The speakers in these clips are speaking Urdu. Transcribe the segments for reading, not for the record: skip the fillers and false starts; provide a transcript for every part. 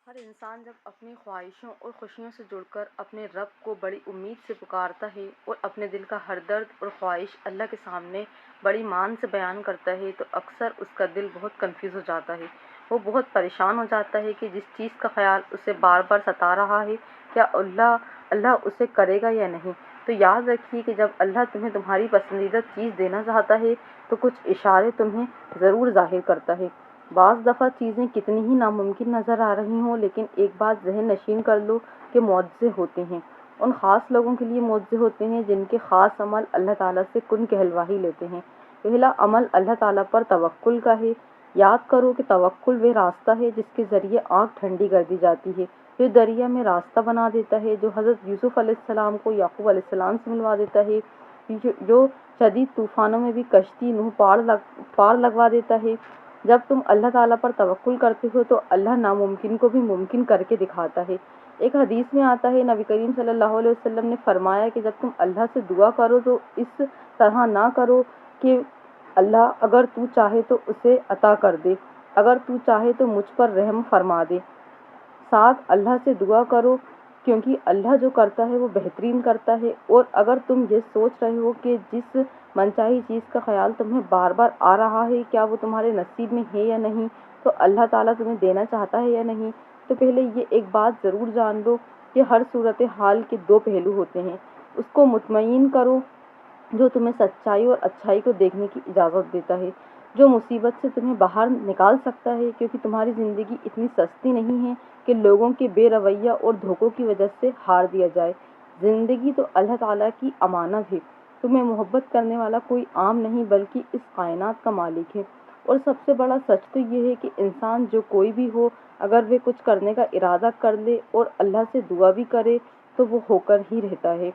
ہر انسان جب اپنی خواہشوں اور خوشیوں سے جڑ کر اپنے رب کو بڑی امید سے پکارتا ہے اور اپنے دل کا ہر درد اور خواہش اللہ کے سامنے بڑی مان سے بیان کرتا ہے تو اکثر اس کا دل بہت کنفیوز ہو جاتا ہے۔ وہ بہت پریشان ہو جاتا ہے کہ جس چیز کا خیال اسے بار بار ستا رہا ہے کیا اللہ اسے کرے گا یا نہیں۔ تو یاد رکھیے کہ جب اللہ تمہیں تمہاری پسندیدہ چیز دینا چاہتا ہے تو کچھ اشارے تمہیں ضرور ظاہر کرتا ہے۔ بعض دفعہ چیزیں کتنی ہی ناممکن نظر آ رہی ہوں لیکن ایک بات ذہن نشین کر لو کہ معجزے ہوتے ہیں۔ ان خاص لوگوں کے لیے معجزے ہوتے ہیں جن کے خاص عمل اللہ تعالیٰ سے کن کہلواہی لیتے ہیں۔ پہلا عمل اللہ تعالیٰ پر توکل کا ہے۔ یاد کرو کہ توکل وہ راستہ ہے جس کے ذریعے آنکھ ٹھنڈی کر دی جاتی ہے، جو دریا میں راستہ بنا دیتا ہے، جو حضرت یوسف علیہ السلام کو یعقوب علیہ السلام سے ملوا دیتا ہے، جو شدید طوفانوں میں بھی کشتی نوح پار لگوا دیتا ہے۔ جب تم اللہ تعالیٰ پر توکل کرتے ہو تو اللہ ناممکن کو بھی ممکن کر کے دکھاتا ہے۔ ایک حدیث میں آتا ہے، نبی کریم صلی اللہ علیہ وسلم نے فرمایا کہ جب تم اللہ سے دعا کرو تو اس طرح نہ کرو کہ اللہ اگر تو چاہے تو اسے عطا کر دے، اگر تو چاہے تو مجھ پر رحم فرما دے۔ ساتھ اللہ سے دعا کرو کیونکہ اللہ جو کرتا ہے وہ بہترین کرتا ہے، اور اگر تم یہ سوچ رہے ہو کہ جس منچاہی چیز کا خیال تمہیں بار بار آ رہا ہے کیا وہ تمہارے نصیب میں ہے یا نہیں، تو اللہ تعالیٰ تمہیں دینا چاہتا ہے یا نہیں، تو پہلے یہ ایک بات ضرور جان لو کہ ہر صورتحال کے دو پہلو ہوتے ہیں۔ اس کو مطمئن کرو جو تمہیں سچائی اور اچھائی کو دیکھنے کی اجازت دیتا ہے، جو مصیبت سے تمہیں باہر نکال سکتا ہے، کیونکہ تمہاری زندگی اتنی سستی نہیں ہے کہ لوگوں کے بے رویہ اور دھوکوں کی وجہ سے ہار دیا جائے۔ زندگی تو اللہ تعالیٰ کی امانت ہے۔ تمہیں محبت کرنے والا کوئی عام نہیں بلکہ اس کائنات کا مالک ہے۔ اور سب سے بڑا سچ تو یہ ہے کہ انسان جو کوئی بھی ہو اگر وہ کچھ کرنے کا ارادہ کر لے اور اللہ سے دعا بھی کرے تو وہ ہو کر ہی رہتا ہے۔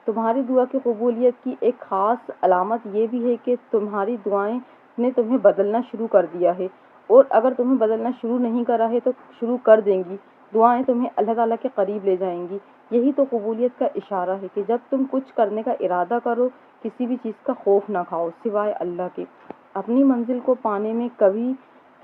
تمہاری دعا کی قبولیت کی ایک خاص علامت یہ بھی ہے کہ تمہاری دعائیں نے تمہیں بدلنا شروع کر دیا ہے، اور اگر تمہیں بدلنا شروع نہیں کرا ہے تو شروع کر دیں گی۔ دعائیں تمہیں اللہ تعالیٰ کے قریب لے جائیں گی۔ یہی تو قبولیت کا اشارہ ہے کہ جب تم کچھ کرنے کا ارادہ کرو کسی بھی چیز کا خوف نہ کھاؤ سوائے اللہ کے۔ اپنی منزل کو پانے میں کبھی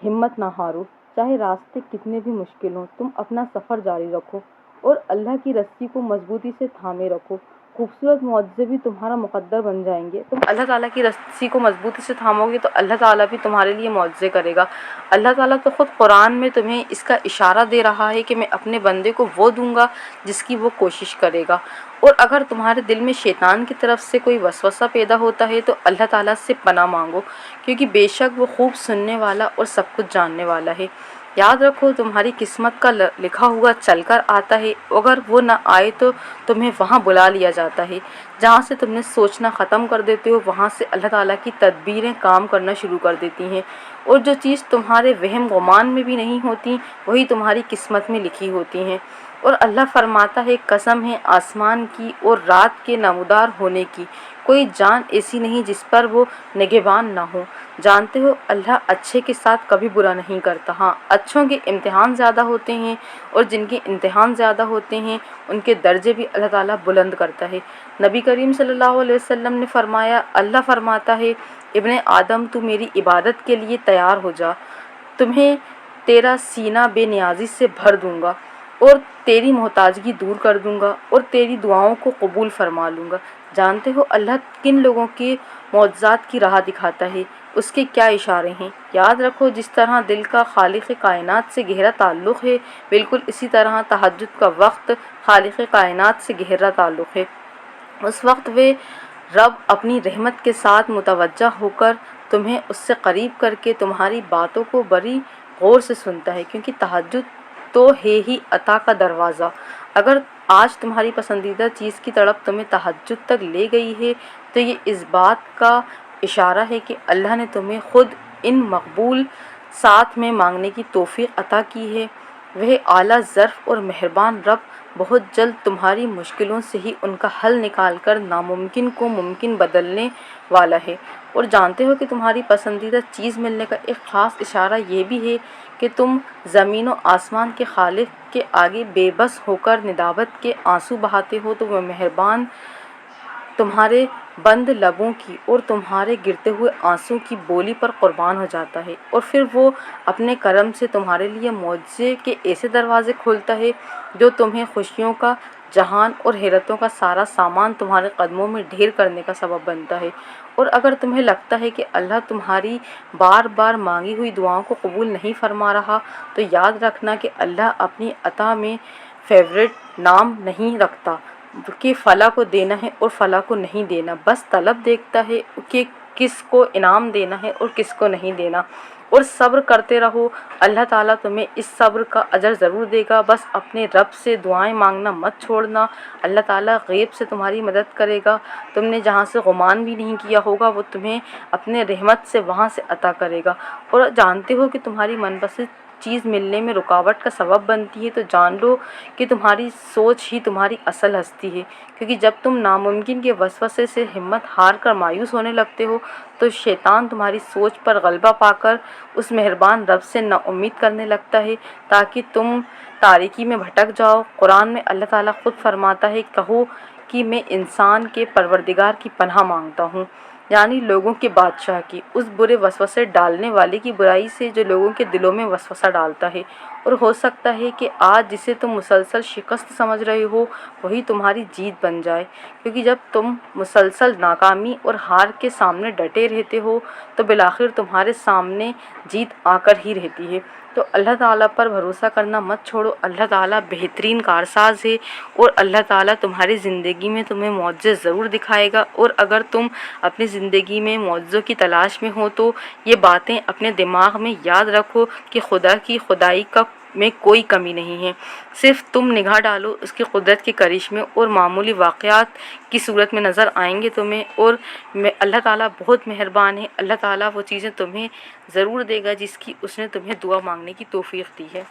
ہمت نہ ہارو، چاہے راستے کتنے بھی مشکل ہوں۔ تم اپنا سفر جاری رکھو اور اللہ کی رسی کو مضبوطی سے تھامے رکھو۔ خوبصورت معجزے بھی تمہارا مقدر بن جائیں گے۔ تم اللہ تعالیٰ کی رسی کو مضبوطی سے تھامو گے تو اللہ تعالیٰ بھی تمہارے لیے معجزے کرے گا۔ اللہ تعالیٰ تو خود قرآن میں تمہیں اس کا اشارہ دے رہا ہے کہ میں اپنے بندے کو وہ دوں گا جس کی وہ کوشش کرے گا۔ اور اگر تمہارے دل میں شیطان کی طرف سے کوئی وسوسہ پیدا ہوتا ہے تو اللہ تعالیٰ سے پناہ مانگو، کیونکہ بے شک وہ خوب سننے والا اور سب کچھ جاننے والا ہے۔ یاد رکھو تمہاری قسمت کا لکھا ہوا چل کر آتا ہے، اگر وہ نہ آئے تو تمہیں وہاں بلا لیا جاتا ہے جہاں سے تم نے سوچنا ختم کر دیتے ہو، وہاں سے اللہ تعالیٰ کی تدبیریں کام کرنا شروع کر دیتی ہیں، اور جو چیز تمہارے وہم گمان میں بھی نہیں ہوتی وہی تمہاری قسمت میں لکھی ہوتی ہیں۔ اور اللہ فرماتا ہے، قسم ہے آسمان کی اور رات کے نمودار ہونے کی، کوئی جان ایسی نہیں جس پر وہ نگہبان نہ ہو۔ جانتے ہو اللہ اچھے کے ساتھ کبھی برا نہیں کرتا۔ ہاں، اچھوں کے امتحان زیادہ ہوتے ہیں اور جن کے امتحان زیادہ ہوتے ہیں ان کے درجے بھی اللہ تعالیٰ بلند کرتا ہے۔ نبی کریم صلی اللہ علیہ وسلم نے فرمایا، اللہ فرماتا ہے، ابن آدم تو میری عبادت کے لیے تیار ہو جا، تمہیں تیرا سینہ بے نیازی سے بھر دوں گا اور تیری محتاجگی دور کر دوں گا اور تیری دعاؤں کو قبول فرما لوں گا۔ جانتے ہو اللہ کن لوگوں کے معجزات کی راہ دکھاتا ہے، اس کے کیا اشارے ہیں؟ یاد رکھو جس طرح دل کا خالق کائنات سے گہرا تعلق ہے، بالکل اسی طرح تہجد کا وقت خالق کائنات سے گہرا تعلق ہے۔ اس وقت وہ رب اپنی رحمت کے ساتھ متوجہ ہو کر تمہیں اس سے قریب کر کے تمہاری باتوں کو بڑی غور سے سنتا ہے، کیونکہ تہجد تو ہے ہی عطا کا دروازہ۔ اگر آج تمہاری پسندیدہ چیز کی تڑپ تمہیں تہجد تک لے گئی ہے تو یہ اس بات کا اشارہ ہے کہ اللہ نے تمہیں خود ان مقبول ساتھ میں مانگنے کی توفیق عطا کی ہے۔ وہ اعلیٰ ظرف اور مہربان رب بہت جلد تمہاری مشکلوں سے ہی ان کا حل نکال کر ناممکن کو ممکن بدلنے والا ہے۔ اور جانتے ہو کہ تمہاری پسندیدہ چیز ملنے کا ایک خاص اشارہ یہ بھی ہے کہ تم زمین و آسمان کے خالق کے آگے بے بس ہو کر ندامت کے آنسو بہاتے ہو تو وہ مہربان تمہارے بند لبوں کی اور تمہارے گرتے ہوئے آنسوں کی بولی پر قربان ہو جاتا ہے، اور پھر وہ اپنے کرم سے تمہارے لیے معجزے کے ایسے دروازے کھولتا ہے جو تمہیں خوشیوں کا جہان اور حیرتوں کا سارا سامان تمہارے قدموں میں ڈھیر کرنے کا سبب بنتا ہے۔ اور اگر تمہیں لگتا ہے کہ اللہ تمہاری بار بار مانگی ہوئی دعاؤں کو قبول نہیں فرما رہا، تو یاد رکھنا کہ اللہ اپنی عطا میں فیورٹ نام نہیں رکھتا کہ فلاں کو دینا ہے اور فلاں کو نہیں دینا، بس طلب دیکھتا ہے کہ کس کو انعام دینا ہے اور کس کو نہیں دینا۔ اور صبر کرتے رہو، اللہ تعالیٰ تمہیں اس صبر کا اجر ضرور دے گا۔ بس اپنے رب سے دعائیں مانگنا مت چھوڑنا، اللہ تعالیٰ غیب سے تمہاری مدد کرے گا، تم نے جہاں سے گمان بھی نہیں کیا ہوگا وہ تمہیں اپنے رحمت سے وہاں سے عطا کرے گا۔ اور جانتے ہو کہ تمہاری من پسند چیز ملنے میں رکاوٹ کا سبب بنتی ہے، تو جان لو کہ تمہاری سوچ ہی تمہاری اصل ہستی ہے، کیونکہ جب تم ناممکن کے وسوسے سے ہمت ہار کر مایوس ہونے لگتے ہو تو شیطان تمہاری سوچ پر غلبہ پا کر اس مہربان رب سے نا امید کرنے لگتا ہے تاکہ تم تاریکی میں بھٹک جاؤ۔ قرآن میں اللہ تعالیٰ خود فرماتا ہے، کہو کہ میں انسان کے پروردگار کی پناہ مانگتا ہوں، یعنی لوگوں کے بادشاہ کی، اس برے وسوسے ڈالنے والے کی برائی سے جو لوگوں کے دلوں میں وسوسہ ڈالتا ہے۔ اور ہو سکتا ہے کہ آج جسے تم مسلسل شکست سمجھ رہے ہو وہی تمہاری جیت بن جائے، کیونکہ جب تم مسلسل ناکامی اور ہار کے سامنے ڈٹے رہتے ہو تو بالآخر تمہارے سامنے جیت آ کر ہی رہتی ہے۔ تو اللہ تعالیٰ پر بھروسہ کرنا مت چھوڑو، اللہ تعالیٰ بہترین کارساز ہے، اور اللہ تعالیٰ تمہاری زندگی میں تمہیں معجزے ضرور دکھائے گا۔ اور اگر تم اپنی زندگی میں معجزوں کی تلاش میں ہو تو یہ باتیں اپنے دماغ میں یاد رکھو کہ خدا کی خدائی میں کوئی کمی نہیں ہے، صرف تم نگاہ ڈالو، اس کی قدرت کے کرشمے اور معمولی واقعات کی صورت میں نظر آئیں گے تمہیں۔ اور اللہ تعالیٰ بہت مہربان ہے، اللہ تعالیٰ وہ چیزیں تمہیں ضرور دے گا جس کی اس نے تمہیں دعا مانگنے کی توفیق دی ہے۔